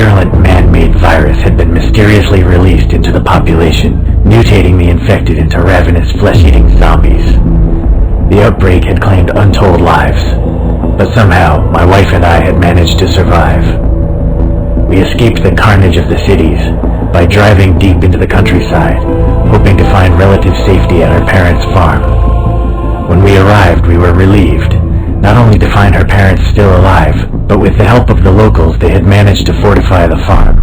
virulent man-made virus had been mysteriously released into the population, mutating the infected into ravenous flesh-eating zombies. The outbreak had claimed untold lives, but somehow my wife and I had managed to survive. We escaped the carnage of the cities by driving deep into the countryside, hoping to find relative safety at our parents' farm. When we arrived, we were relieved, not only to find her parents still alive, but with the help of the locals they had managed to fortify the farm.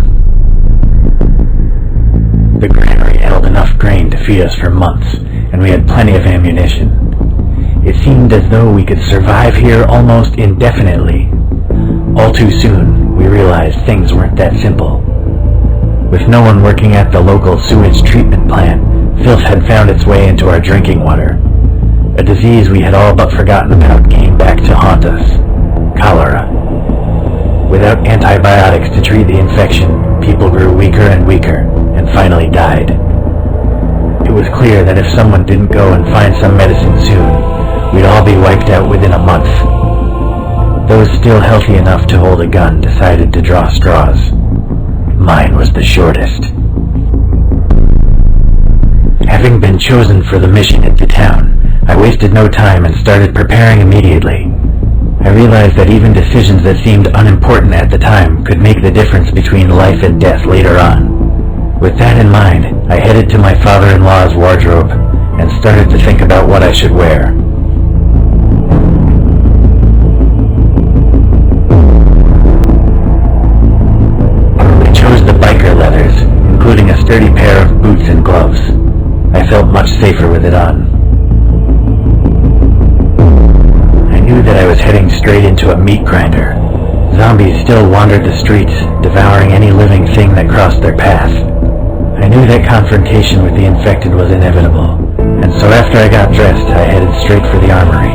The granary held enough grain to feed us for months, and we had plenty of ammunition. It seemed as though we could survive here almost indefinitely. All too soon, we realized things weren't that simple. With no one working at the local sewage treatment plant, filth had found its way into our drinking water. A disease we had all but forgotten about came back to haunt us: cholera. Without antibiotics to treat the infection, people grew weaker and weaker, and finally died. It was clear that if someone didn't go and find some medicine soon, we'd all be wiped out within a month. Those still healthy enough to hold a gun decided to draw straws. Mine was the shortest. Having been chosen for the mission into town, I wasted no time and started preparing immediately. I realized that even decisions that seemed unimportant at the time could make the difference between life and death later on. With that in mind, I headed to my father-in-law's wardrobe and started to think about what I should wear. I chose the biker leathers, including a sturdy pair of boots and gloves. I felt much safer with it on. I knew that I was heading straight into a meat grinder. Zombies still wandered the streets, devouring any living thing that crossed their path. I knew that confrontation with the infected was inevitable, and so after I got dressed, I headed straight for the armory.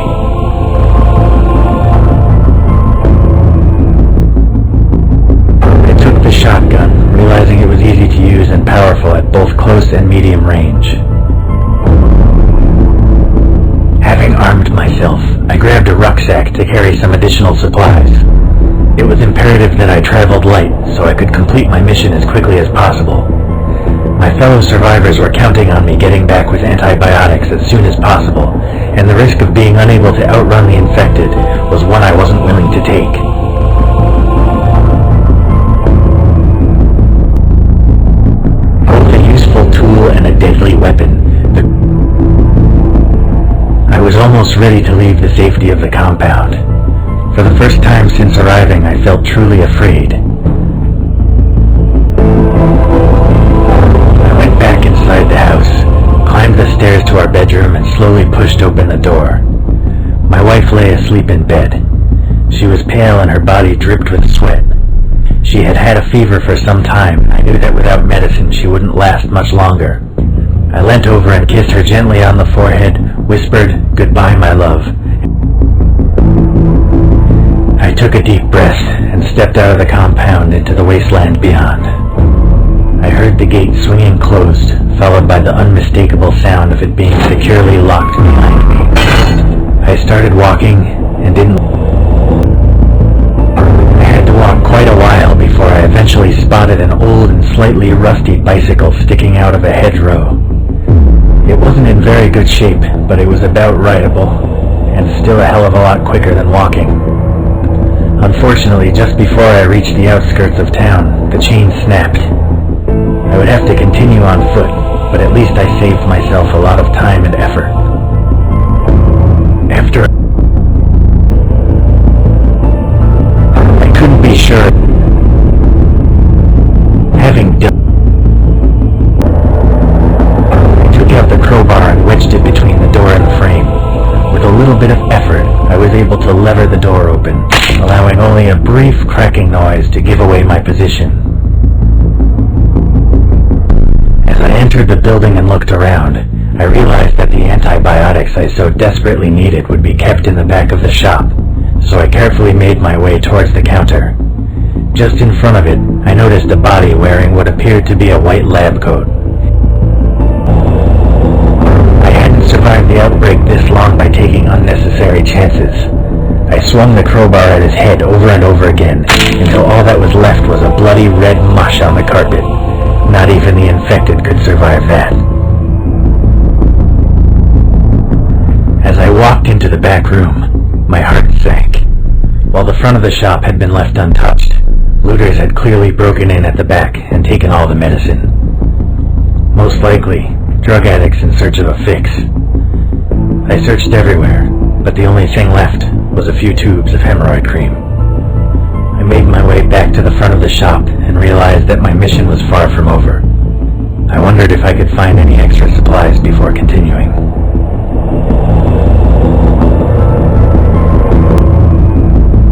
I took the shotgun, realizing it was easy to use and powerful at both close and medium range. Having armed myself, I grabbed a rucksack to carry some additional supplies. It was imperative that I traveled light so I could complete my mission as quickly as possible. My fellow survivors were counting on me getting back with antibiotics as soon as possible, and the risk of being unable to outrun the infected was one I wasn't willing to take. Both a useful tool and a deadly weapon, I was almost ready to leave the safety of the compound. For the first time since arriving, I felt truly afraid. I went back inside the house, climbed the stairs to our bedroom, and slowly pushed open the door. My wife lay asleep in bed. She was pale and her body dripped with sweat. She had had a fever for some time, and I knew that without medicine she wouldn't last much longer. I leant over and kissed her gently on the forehead, whispered, "Goodbye, my love." I took a deep breath and stepped out of the compound into the wasteland beyond. I heard the gate swinging closed, followed by the unmistakable sound of it being securely locked behind me. I started walking and didn't. I had to walk quite a while before I eventually spotted an old and slightly rusty bicycle sticking out of a hedgerow. It wasn't in very good shape, but it was about rideable, and still a hell of a lot quicker than walking. Unfortunately, just before I reached the outskirts of town, the chain snapped. I would have to continue on foot, but at least I saved myself a lot of time and effort. After I couldn't be sure. Having done, I took out the crowbar and wedged it between the door and the frame. With a little bit of effort, I was able to lever the door open, allowing only a brief cracking noise to give away my position. As I entered the building and looked around, I realized that the antibiotics I so desperately needed would be kept in the back of the shop, so I carefully made my way towards the counter. Just in front of it, I noticed a body wearing what appeared to be a white lab coat. I hadn't survived the outbreak this long by taking unnecessary chances. I swung the crowbar at his head over and over again until all that was left was a bloody red mush on the carpet. Not even the infected could survive that. As I walked into the back room, my heart sank. While the front of the shop had been left untouched, looters had clearly broken in at the back and taken all the medicine. Most likely, drug addicts in search of a fix. I searched everywhere, but the only thing left was a few tubes of hemorrhoid cream. I made my way back to the front of the shop and realized that my mission was far from over. I wondered if I could find any extra supplies before continuing.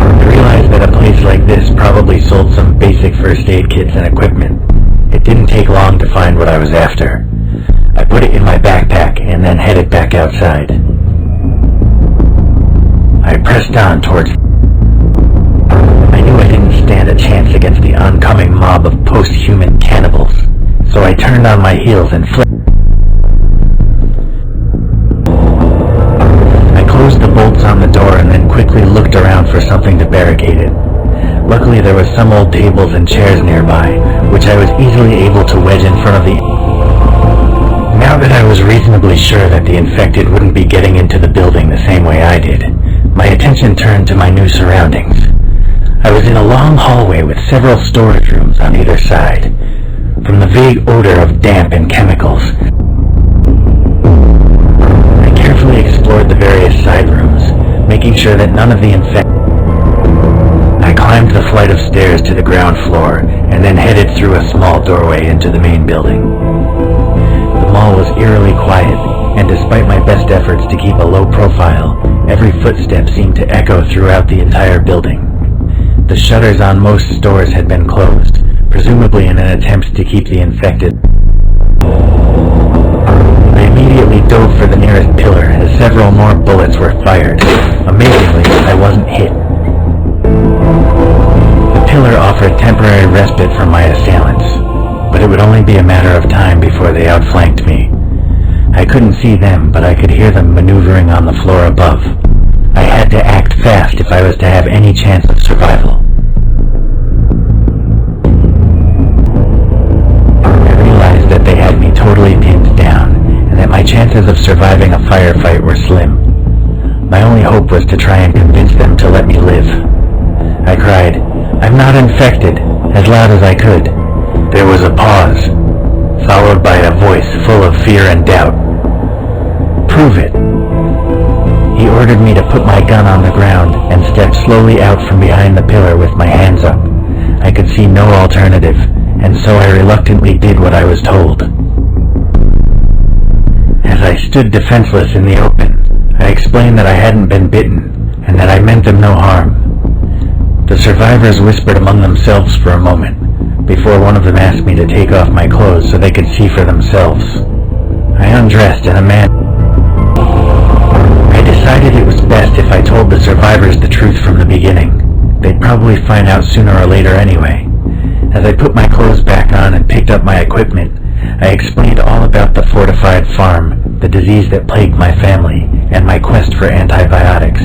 I realized that a place like this probably sold some basic first aid kits and equipment. It didn't take long to find what I was after. I put it in my backpack and then headed back outside. I pressed on towards... I knew I didn't stand a chance against the oncoming mob of post-human cannibals, so I turned on my heels and fled. I closed the bolts on the door and then quickly looked around for something to barricade it. Luckily there were some old tables and chairs nearby, which I was easily able to wedge in front of the... Now that I was reasonably sure that the infected wouldn't be getting into the building the same way I did, my attention turned to my new surroundings. I was in a long hallway with several storage rooms on either side. From the vague odor of damp and chemicals, I carefully explored the various side rooms, making sure that none of the infected... I climbed the flight of stairs to the ground floor and then headed through a small doorway into the main building. The mall was eerily quiet, and despite my best efforts to keep a low profile, every footstep seemed to echo throughout the entire building. The shutters on most stores had been closed, presumably in an attempt to keep the infected. I immediately dove for the nearest pillar as several more bullets were fired. Amazingly, I wasn't hit. The pillar offered temporary respite from my assailants, but it would only be a matter of time before they outflanked me. I couldn't see them, but I could hear them maneuvering on the floor above. I had to act fast if I was to have any chance of survival. I realized that they had me totally pinned down, and that my chances of surviving a firefight were slim. My only hope was to try and convince them to let me live. I cried, "I'm not infected," as loud as I could. There was a pause, followed by a voice full of fear and doubt. "Prove it." He ordered me to put my gun on the ground and step slowly out from behind the pillar with my hands up. I could see no alternative, and so I reluctantly did what I was told. As I stood defenseless in the open, I explained that I hadn't been bitten, and that I meant them no harm. The survivors whispered among themselves for a moment, before one of them asked me to take off my clothes so they could see for themselves. I undressed and a man... I decided it was best if I told the survivors the truth from the beginning. They'd probably find out sooner or later anyway. As I put my clothes back on and picked up my equipment, I explained all about the fortified farm, the disease that plagued my family, and my quest for antibiotics.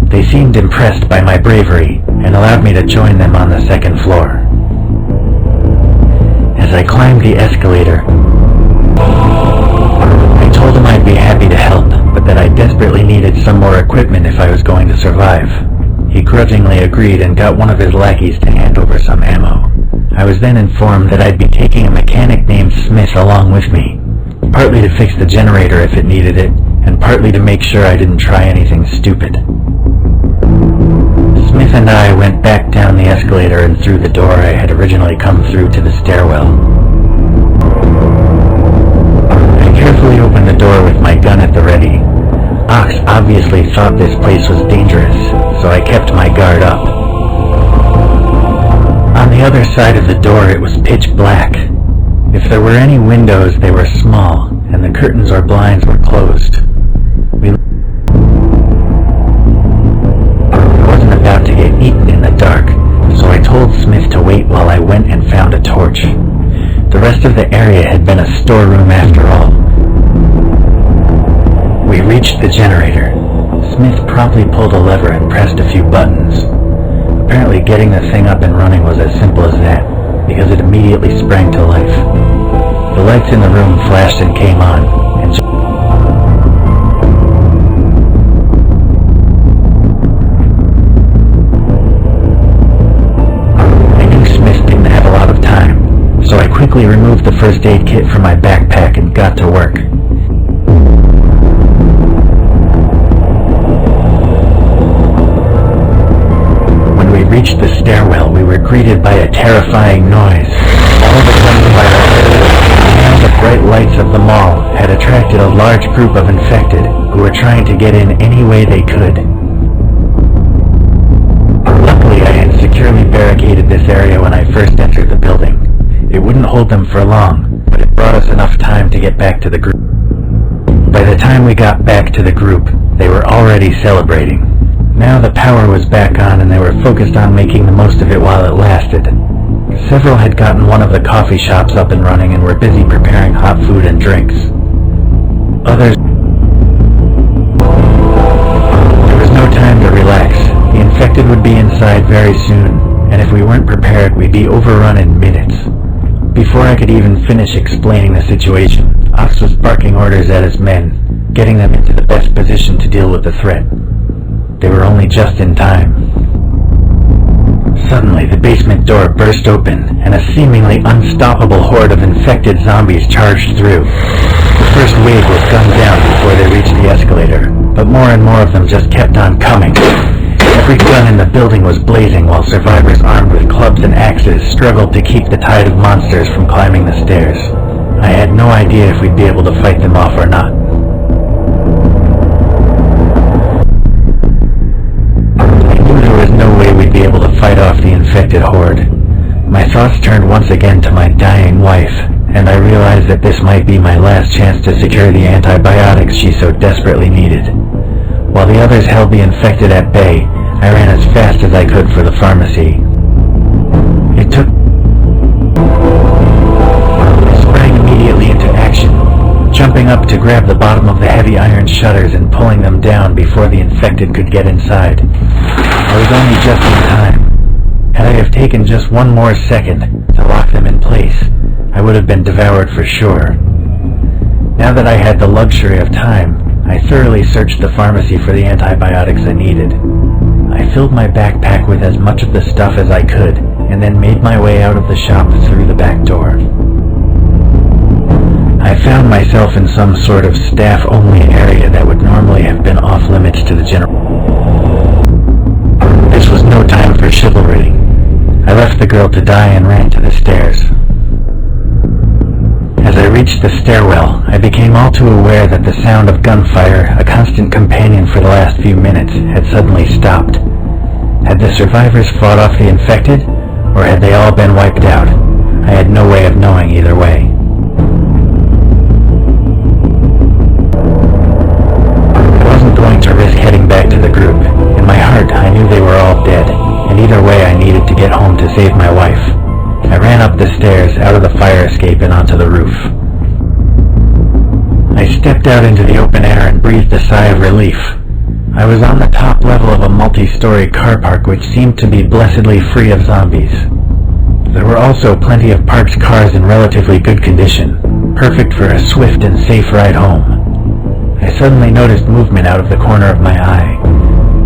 They seemed impressed by my bravery and allowed me to join them on the second floor. As I climbed the escalator, I told him I'd be happy to help, but that I desperately needed some more equipment if I was going to survive. He grudgingly agreed and got one of his lackeys to hand over some ammo. I was then informed that I'd be taking a mechanic named Smith along with me, partly to fix the generator if it needed it, and partly to make sure I didn't try anything stupid. Smith and I went back down the escalator and through the door I had originally come through to the stairwell. I carefully opened the door with my gun at the ready. Ox obviously thought this place was dangerous, so I kept my guard up. On the other side of the door it was pitch black. If there were any windows, they were small, and the curtains or blinds were closed. I wasn't about to get eaten in the dark, so I told Smith to wait while I went and found a torch. The rest of the area had been a storeroom after all. We reached the generator. Smith promptly pulled a lever and pressed a few buttons. Apparently getting the thing up and running was as simple as that, because it immediately sprang to life. The lights in the room flashed and came on, and I knew Smith didn't have a lot of time, so I quickly removed the first aid kit from my backpack and got to work. When we reached the stairwell, we were greeted by a terrifying noise. All of a sudden, now the bright lights of the mall had attracted a large group of infected who were trying to get in any way they could. Luckily, I had securely barricaded this area when I first entered the building. It wouldn't hold them for long, but it brought us enough time to get back to the group. By the time we got back to the group, they were already celebrating. Now the power was back on and they were focused on making the most of it while it lasted. Several had gotten one of the coffee shops up and running and were busy preparing hot food and drinks. Others... There was no time to relax. The infected would be inside very soon, and if we weren't prepared, we'd be overrun in minutes. Before I could even finish explaining the situation, Ox was barking orders at his men, getting them into the best position to deal with the threat. They were only just in time. Suddenly, the basement door burst open, and a seemingly unstoppable horde of infected zombies charged through. The first wave was gunned down before they reached the escalator, but more and more of them just kept on coming. Every gun in the building was blazing while survivors armed with clubs and axes struggled to keep the tide of monsters from climbing the stairs. I had no idea if we'd be able to fight them off or not. There was no way we'd be able to fight off the infected horde. My thoughts turned once again to my dying wife, and I realized that this might be my last chance to secure the antibiotics she so desperately needed. While the others held the infected at bay, I ran as fast as I could for the pharmacy. I sprang immediately into action, jumping up to grab the bottom of the heavy iron shutters and pulling them down before the infected could get inside. I was only just in time. Had I have taken just one more second to lock them in place, I would have been devoured for sure. Now that I had the luxury of time, I thoroughly searched the pharmacy for the antibiotics I needed. I filled my backpack with as much of the stuff as I could, and then made my way out of the shop through the back door. I found myself in some sort of staff-only area that would normally have been off-limits to the general. This was no time for chivalry. I left the girl to die and ran to the stairs. As I reached the stairwell, I became all too aware that the sound of gunfire, a constant companion for the last few minutes, had suddenly stopped. Had the survivors fought off the infected, or had they all been wiped out? I had no way of knowing either way. I wasn't going to risk heading back to the group. In my heart, I knew they were all dead, and either way I needed to get home to save my wife. I ran up the stairs, out of the fire escape, and onto the roof. I stepped out into the open air and breathed a sigh of relief. I was on the top level of a multi-story car park which seemed to be blessedly free of zombies. There were also plenty of parked cars in relatively good condition, perfect for a swift and safe ride home. I suddenly noticed movement out of the corner of my eye.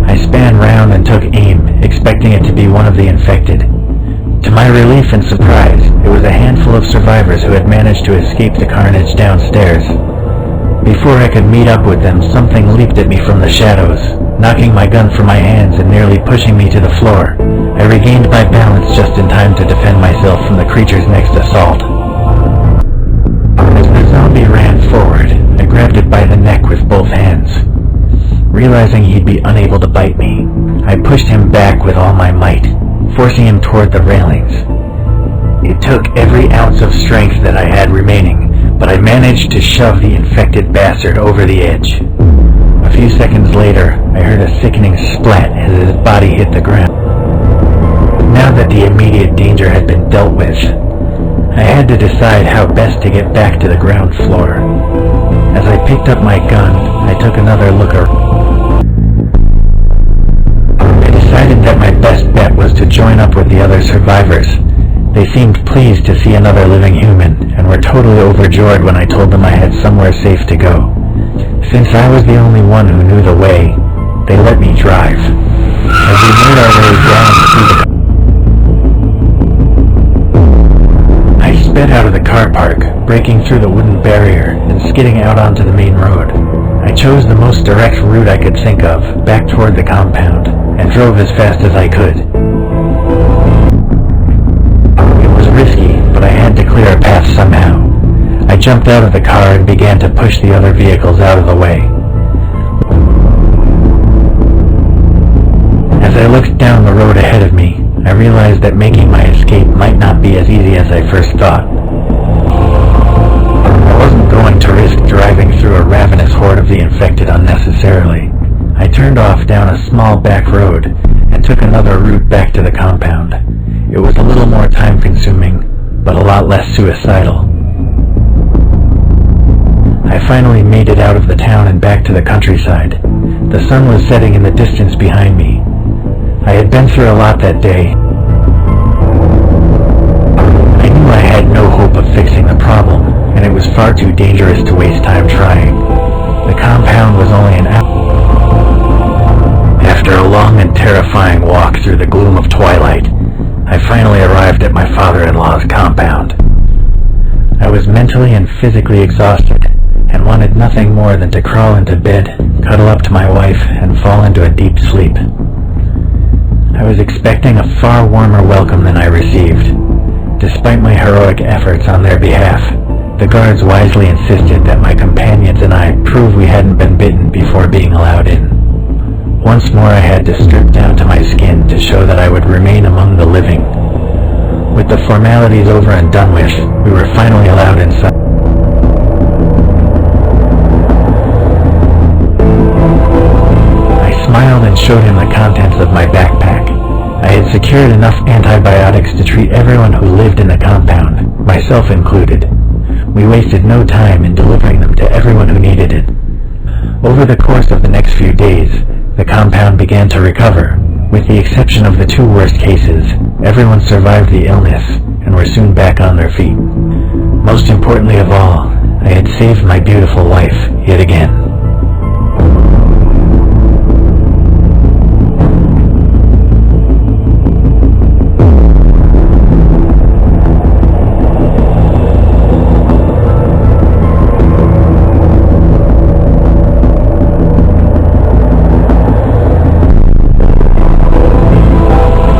I span round and took aim, expecting it to be one of the infected. To my relief and surprise, it was a handful of survivors who had managed to escape the carnage downstairs. Before I could meet up with them, something leaped at me from the shadows, knocking my gun from my hands and nearly pushing me to the floor. I regained my balance just in time to defend myself from the creature's next assault. As the zombie ran forward, I grabbed it by the neck with both hands. Realizing he'd be unable to bite me, I pushed him back with all my might, forcing him toward the railings. It took every ounce of strength that I had remaining, but I managed to shove the infected bastard over the edge. A few seconds later, I heard a sickening splat as his body hit the ground. Now that the immediate danger had been dealt with, I had to decide how best to get back to the ground floor. As I picked up my gun, I took another look around. that my best bet was to join up with the other survivors. They seemed pleased to see another living human, and were totally overjoyed when I told them I had somewhere safe to go. Since I was the only one who knew the way, they let me drive. As we made our way down through the I sped out of the car park, breaking through the wooden barrier and skidding out onto the main road. I chose the most direct route I could think of, back toward the compound, and drove as fast as I could. It was risky, but I had to clear a path somehow. I jumped out of the car and began to push the other vehicles out of the way. As I looked down the road ahead of me, I realized that making my escape might not be as easy as I first thought. I wasn't going to risk driving through a ravenous horde of the infected unnecessarily. I turned off down a small back road and took another route back to the compound. It was a little more time-consuming, but a lot less suicidal. I finally made it out of the town and back to the countryside. The sun was setting in the distance behind me. I had been through a lot that day. I knew I had no hope of fixing the problem, and it was far too dangerous to waste time trying. The compound was only an hour. After a long and terrifying walk through the gloom of twilight, I finally arrived at my father-in-law's compound. I was mentally and physically exhausted, and wanted nothing more than to crawl into bed, cuddle up to my wife, and fall into a deep sleep. I was expecting a far warmer welcome than I received. Despite my heroic efforts on their behalf, the guards wisely insisted that my companions and I prove we hadn't been bitten before being allowed in. Once more I had to strip down to my skin to show that I would remain among the living. With the formalities over and done with, we were finally allowed inside. I smiled and showed him the contents of my backpack. I had secured enough antibiotics to treat everyone who lived in the compound, myself included. We wasted no time in delivering them to everyone who needed it. Over the course of the next few days, the compound began to recover. With the exception of the two worst cases, everyone survived the illness and were soon back on their feet. Most importantly of all, I had saved my beautiful wife yet again.